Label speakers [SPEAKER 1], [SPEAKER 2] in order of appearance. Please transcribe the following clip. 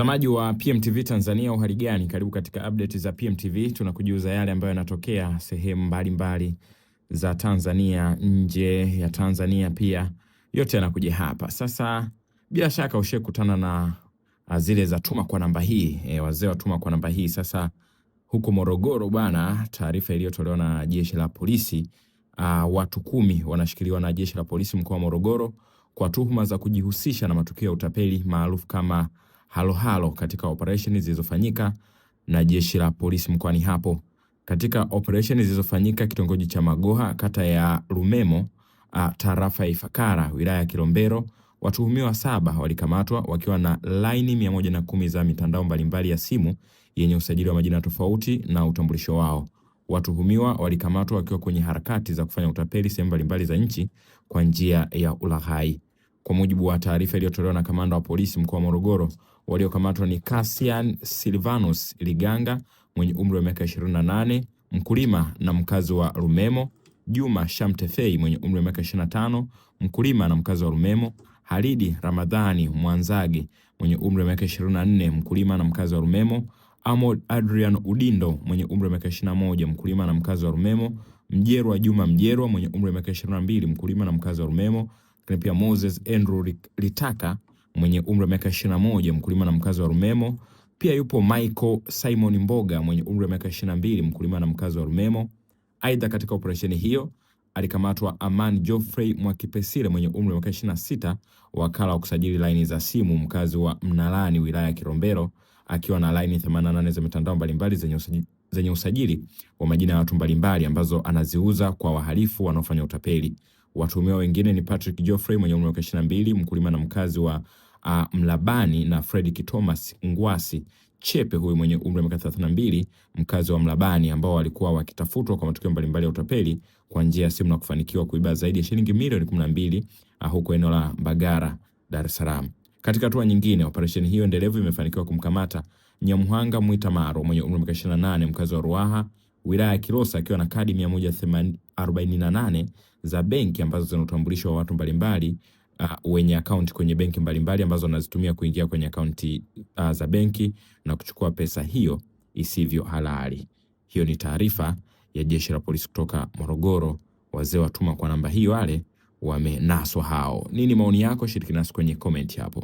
[SPEAKER 1] Mtazamaji wa PMTV Tanzania, uhali gani? Karibu katika update za PMTV. Tunakujuza yale ambayo yanatokea sehemu mbalimbali za Tanzania, nje ya Tanzania pia. Yote yanakuja hapa. Sasa bila shaka ushakutana na zile za tuma kwa namba hii, wazee wa tuma kwa namba hii. Sasa huko Morogoro bwana, taarifa iliyotolewa na jeshi la polisi, watu 10 wanashikiliwa na jeshi la polisi mkoa wa Morogoro kwa tuhuma za kujihusisha na matukio ya utapeli maarufu kama halo halo katika operesheni zilizofanyika na jeshi la polisi mkoani hapo. Katika operesheni zilizofanyika kitongoji cha Magoha, kata ya Rumemo, tarafa ya Ifakara, wilaya ya Kilombero, watuhumiwa 7 walikamatwa wakiwa na laini 110 za mitandao mbalimbali ya simu yenye usajili wa majina tofauti na utambulisho wao. Watuhumiwa walikamatwa wakiwa kwenye harakati za kufanya utapeli sehemu mbalimbali za nchi kwa njia ya ulaghai. Kwa mujibu wa taarifa iliyotolewa na kamanda wa polisi mkoa wa Morogoro, waliokamatwa ni Cassian Silvanus Liganga mwenye umri wa miaka 28, mkulima na mkazi wa Rumemo; Juma Shamtefei mwenye umri wa miaka 25, mkulima na mkazi wa Rumemo; Halidi Ramadhani Mwanzage mwenye umri wa miaka 24, mkulima na mkazi wa Rumemo; Amod Adrian Udindo mwenye umri wa miaka 21, mkulima na mkazi wa Rumemo; Mjerwa Juma Mjerwa mwenye umri wa miaka 22, mkulima na mkazi wa Rumemo; pia Moses Andrew Litaka mwenye umri wa miaka 21, mkulima na mkazi wa Rumemo. Pia yupo Michael Simon Mboga mwenye umri wa miaka 22, mkulima na mkazi wa Rumemo. Aidha, katika operesheni hiyo alikamatwa Aman Geoffrey Mwakipesile mwenye umri wa miaka 26, wakala wa kusajili laini za simu, mkazi wa Mnalani, wilaya ya Kilombero, akiwa na laini 88 za mitandao mbalimbali zenye usajili wa majina ya watu mbalimbali ambazo anaziuza kwa wahalifu wanaofanya utapeli. Watuhumiwa wengine ni Patrick Geoffrey mwenye umri wa 22, mkulima na mkazi wa Mlabani, na Fredrick Thomas Ngwasi Chepe huyu mwenye umri wa miaka 32, mkazi wa Mlabani, ambao walikuwa wakitafutwa kwa matukio mbalimbali ya utapeli kwa njia ya simu na kufanikiwa kuiba zaidi ya shilingi milioni 12 huko eneo la Mbagara, Dar es Salaam. Katika hatua nyingine, operesheni hiyo endelevu imefanikiwa kumkamata Nyamuhanga Mwitamaro mwenye umri wa miaka 28, mkazi wa Ruaha, wilaya ya Kilosa, akiwa na kadi 148 za benki ambazo zina utambulisho wa watu mbalimbali wenye akaunti kwenye benki mbalimbali ambazo wanazitumia kuingia kwenye akaunti za benki na kuchukua pesa hiyo isivyo halali. Hiyo ni taarifa ya jeshi la polisi kutoka Morogoro. Wazee wa tuma kwa namba hii wale wamenaswa hao. Nini maoni yako? Shiriki nasi kwenye comment hapo.